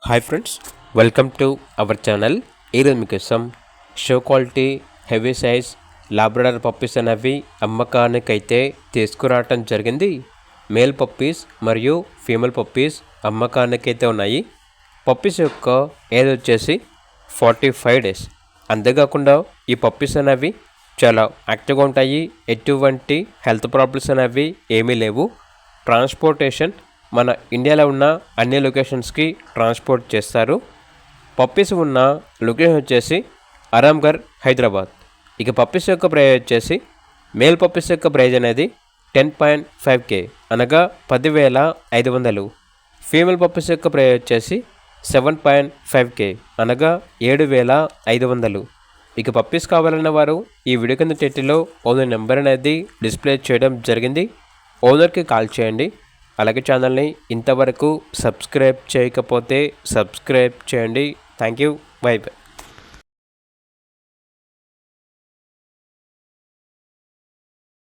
Hi friends, welcome to our channel. ఈరోజు మీకోసం show quality heavy size Labrador puppies అనేవి అమ్మకానికైతే తీసుకురావటం జరిగింది. మేల్ పప్పీస్ మరియు ఫీమేల్ పప్పీస్ అమ్మకానికైతే ఉన్నాయి. పప్పీస్ యొక్క ఏజ్ వచ్చేసి 45 డేస్. అంతేకాకుండా ఈ పప్పీస్ అనేవి చాలా యాక్టివ్గా ఉంటాయి. ఎటువంటి హెల్త్ ప్రాబ్లమ్స్ అనేవి ఏమీ లేవు. ట్రాన్స్పోర్టేషన్ మన ఇండియాలో ఉన్న అన్ని లొకేషన్స్కి ట్రాన్స్పోర్ట్ చేస్తారు. పప్పీస్ ఉన్న లొకేషన్ వచ్చేసి ఆరాంఘర్, హైదరాబాద్. ఇక పప్పీస్ యొక్క ప్రైజ్ వచ్చేసి మేల్ పప్పీస్ యొక్క ప్రైజ్ అనేది 10.5K అనగా 10,500. ఫీమేల్ పప్పీస్ యొక్క ప్రైజ్ వచ్చేసి 7.5K అనగా 7,500. ఇక పప్పీస్ కావాలన్న వారు ఈ వీడియో కింద టైటిల్లో ఓనర్ నెంబర్ అనేది డిస్ప్లే చేయడం జరిగింది. ఓనర్కి కాల్ చేయండి. అలాగే ఛానల్ని ఇంతవరకు సబ్స్క్రైబ్ చేయకపోతే సబ్స్క్రైబ్ చేయండి. Thank you. By by.